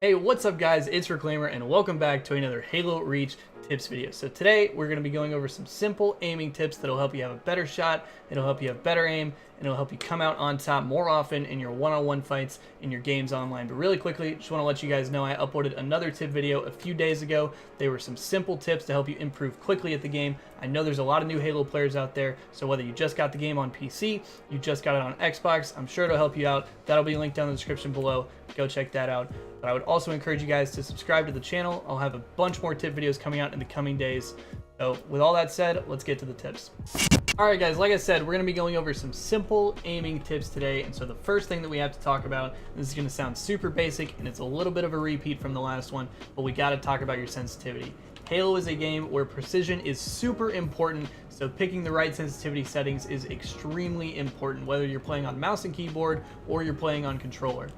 Hey, what's up guys, it's Reclaimer and welcome back to another Halo Reach tips video. So today we're going to be going over some simple aiming tips that'll help you have a better shot, it'll help you have better aim, and it'll help you come out on top more often in your one-on-one fights in your games online. But really quickly, just want to let you guys know I uploaded another tip video a few days ago. They were some simple tips to help you improve quickly at the game. I know there's a lot of new Halo players out there, so whether you just got the game on PC, you just got it on Xbox, I'm sure it'll help you out. That'll be linked down in the description below. Go check that out. But I would also encourage you guys to subscribe to the channel. I'll have a bunch more tip videos coming out in the coming days. So with all that said, let's get to the tips. Alright guys, like I said, we're going to be going over some simple aiming tips today. And so the first thing that we have to talk about, this is going to sound super basic and it's a little bit of a repeat from the last one, but we got to talk about your sensitivity. Halo is a game where precision is super important, so picking the right sensitivity settings is extremely important, whether you're playing on mouse and keyboard or you're playing on controller.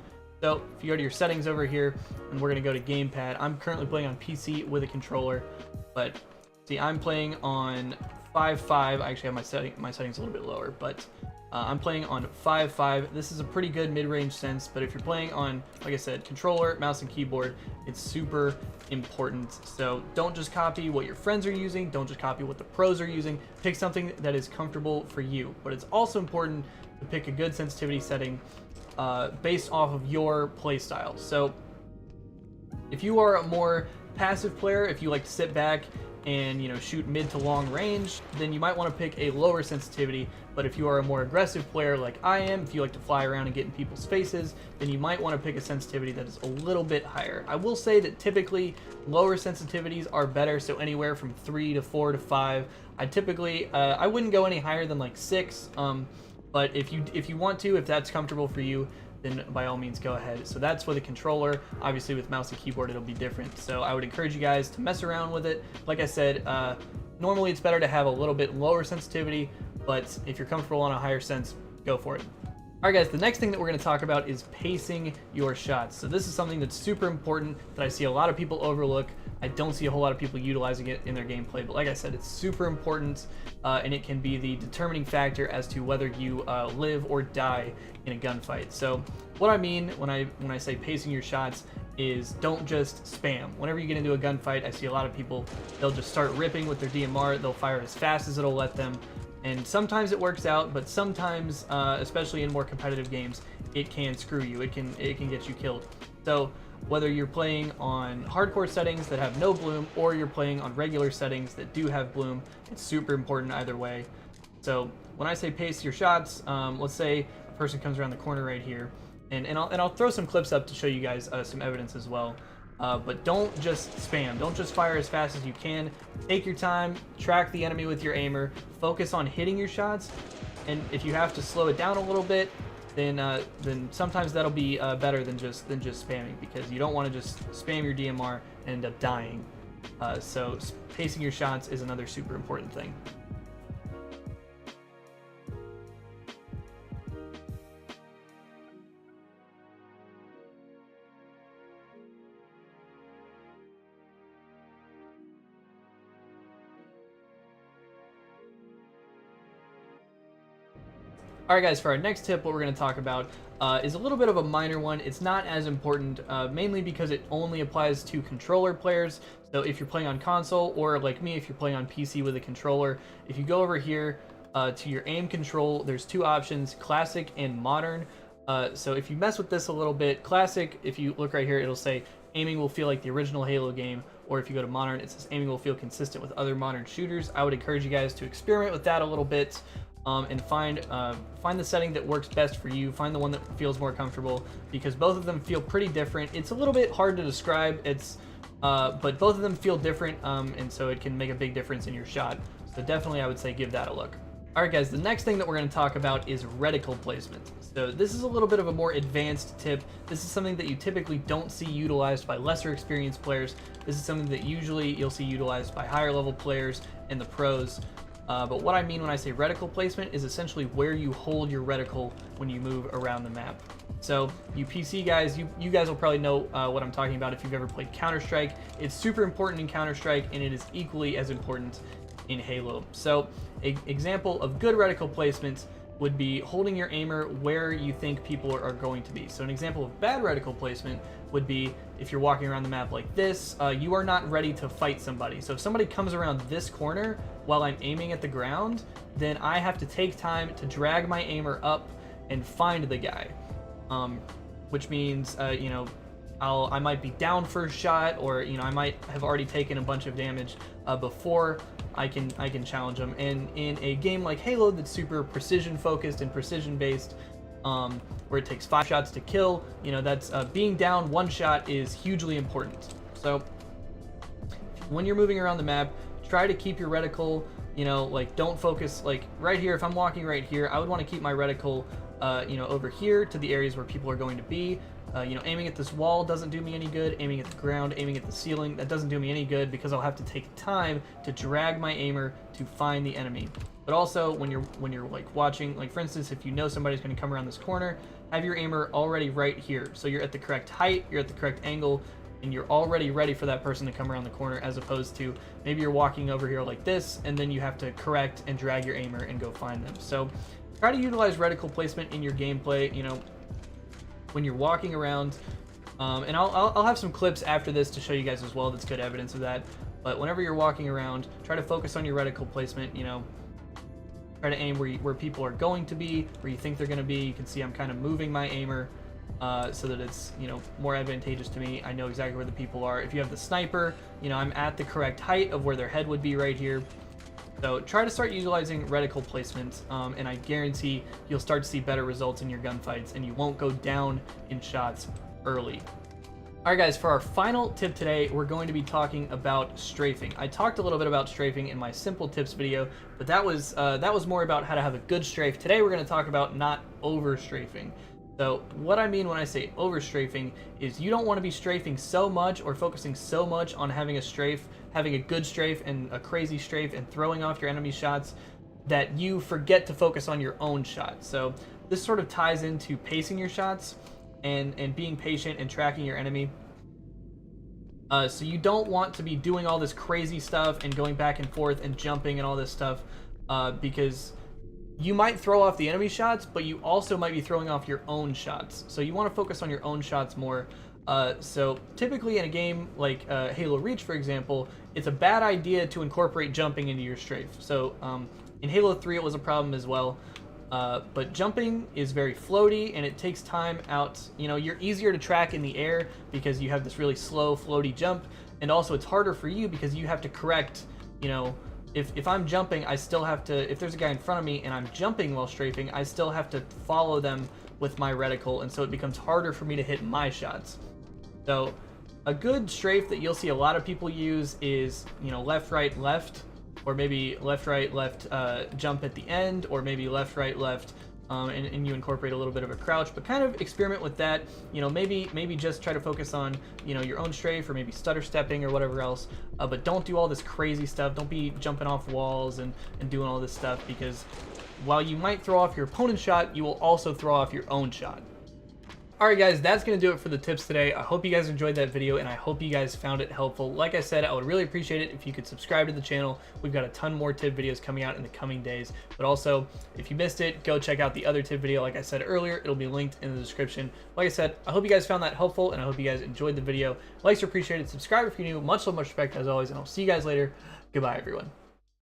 So if you go to your settings over here, and we're going to go to gamepad. I'm currently playing on PC with a controller, but see, I'm playing on 5.5. I actually have my settings a little bit lower, but I'm playing on 5.5. This is a pretty good mid-range sense, but if you're playing on, like I said, controller, mouse, and keyboard, it's super important. So don't just copy what your friends are using. Don't just copy what the pros are using. Pick something that is comfortable for you. But it's also important to pick a good sensitivity setting based off of your play style. So if you are a more passive player, if you like to sit back and shoot mid to long range, then you might want to pick a lower sensitivity. But if you are a more aggressive player like I am, if you like to fly around and get in people's faces, then you might want to pick a sensitivity that is a little bit higher. I will say that typically lower sensitivities are better, so anywhere from 3 to 4 to 5. I typically I wouldn't go any higher than like 6. But if you want to, if that's comfortable for you, then by all means go ahead. So that's with a controller. Obviously with mouse and keyboard it'll be different. So I would encourage you guys to mess around with it. Like I said, normally it's better to have a little bit lower sensitivity, but if you're comfortable on a higher sense, go for it. Alright guys, the next thing that we're going to talk about is pacing your shots. So this is something that's super important that I see a lot of people overlook. I don't see a whole lot of people utilizing it in their gameplay, but like I said, it's super important, and it can be the determining factor as to whether you live or die in a gunfight. So what I mean when I say pacing your shots is don't just spam. Whenever you get into a gunfight, I see a lot of people, they'll just start ripping with their DMR, they'll fire as fast as it'll let them. And sometimes it works out, but sometimes, especially in more competitive games, it can screw you. It can get you killed. So whether you're playing on hardcore settings that have no bloom, or you're playing on regular settings that do have bloom, it's super important either way. So when I say pace your shots, let's say a person comes around the corner right here, and I'll throw some clips up to show you guys some evidence as well. But don't just spam. Don't just fire as fast as you can. Take your time, track the enemy with your aimer, focus on hitting your shots, and if you have to slow it down a little bit, then sometimes that'll be better than just spamming, because you don't want to just spam your DMR and end up dying. So pacing your shots is another super important thing. Alright guys, for our next tip, what we're going to talk about is a little bit of a minor one. It's not as important, mainly because it only applies to controller players. So if you're playing on console, or like me, if you're playing on PC with a controller, if you go over here to your aim control, there's two options, classic and modern. So if you mess with this a little bit, classic, if you look right here, it'll say aiming will feel like the original Halo game, or if you go to modern, it says aiming will feel consistent with other modern shooters. I would encourage you guys to experiment with that a little bit. And find the setting that works best for you. Find the one that feels more comfortable, because both of them feel pretty different. It's a little bit hard to describe. But both of them feel different, and so it can make a big difference in your shot. So definitely, I would say give that a look. All right, guys. The next thing that we're going to talk about is reticle placement. So this is a little bit of a more advanced tip. This is something that you typically don't see utilized by lesser experienced players. This is something that usually you'll see utilized by higher level players and the pros. But what I mean when I say reticle placement is essentially where you hold your reticle when you move around the map. So you PC guys, you guys will probably know what I'm talking about if you've ever played Counter-Strike. It's super important in Counter-Strike, and it is equally as important in Halo. So an example of good reticle placement would be holding your aimer where you think people are going to be. So an example of bad reticle placement would be if you're walking around the map like this, you are not ready to fight somebody. So if somebody comes around this corner while I'm aiming at the ground, then I have to take time to drag my aimer up and find the guy, which means, you know, I might be down first shot, or you know, I might have already taken a bunch of damage before I can challenge them. And in a game like Halo that's super precision focused and precision based, where it takes 5 shots to kill, you know, that's being down 1 shot is hugely important. So when you're moving around the map, try to keep your reticle, you know, like don't focus like right here. If I'm walking right here, I would want to keep my reticle you know, over here to the areas where people are going to be. You know, aiming at this wall doesn't do me any good. Aiming at the ground, aiming at the ceiling, that doesn't do me any good, because I'll have to take time to drag my aimer to find the enemy. But also, when you're like watching, like for instance, if you know somebody's going to come around this corner, have your aimer already right here, so you're at the correct height, you're at the correct angle, and you're already ready for that person to come around the corner, as opposed to maybe you're walking over here like this, and then you have to correct and drag your aimer and go find them. So try to utilize reticle placement in your gameplay, you know, when you're walking around, and I'll have some clips after this to show you guys as well that's good evidence of that. But whenever you're walking around, try to focus on your reticle placement. You know, try to aim where people are going to be, where you think they're going to be. You can see I'm kind of moving my aimer so that it's, you know, more advantageous to me. I know exactly where the people are. If you have the sniper, you know, I'm at the correct height of where their head would be right here. So try to start utilizing reticle placement, and I guarantee you'll start to see better results in your gunfights, and you won't go down in shots early. Alright guys, for our final tip today, we're going to be talking about strafing. I talked a little bit about strafing in my simple tips video, but that was more about how to have a good strafe. Today we're going to talk about not over strafing. So what I mean when I say over strafing is you don't want to be strafing so much or focusing so much on having a strafe, having a good strafe and a crazy strafe and throwing off your enemy shots, that you forget to focus on your own shot. So this sort of ties into pacing your shots and being patient and tracking your enemy. So you don't want to be doing all this crazy stuff and going back and forth and jumping and all this stuff, because you might throw off the enemy shots, but you also might be throwing off your own shots. So you want to focus on your own shots more. So typically in a game like Halo Reach, for example, it's a bad idea to incorporate jumping into your strafe. So in Halo 3 it was a problem as well. But jumping is very floaty and it takes time out. You know, you're easier to track in the air because you have this really slow floaty jump, and also it's harder for you because you have to correct, you know, if I'm jumping, I still have to, if there's a guy in front of me and I'm jumping while strafing, I still have to follow them with my reticle, and so it becomes harder for me to hit my shots. So a good strafe that you'll see a lot of people use is, you know, left, right, left, or maybe left, right, left, jump at the end, or maybe left, right, left, and you incorporate a little bit of a crouch, but kind of experiment with that. You know, maybe just try to focus on, you know, your own strafe, or maybe stutter stepping or whatever else, but don't do all this crazy stuff. Don't be jumping off walls and doing all this stuff, because while you might throw off your opponent's shot, you will also throw off your own shot. Alright guys, that's going to do it for the tips today. I hope you guys enjoyed that video, and I hope you guys found it helpful. Like I said, I would really appreciate it if you could subscribe to the channel. We've got a ton more tip videos coming out in the coming days. But also, if you missed it, go check out the other tip video. Like I said earlier, it'll be linked in the description. Like I said, I hope you guys found that helpful, and I hope you guys enjoyed the video. Likes are appreciated. Subscribe if you're new. Much love, much respect as always, and I'll see you guys later. Goodbye, everyone.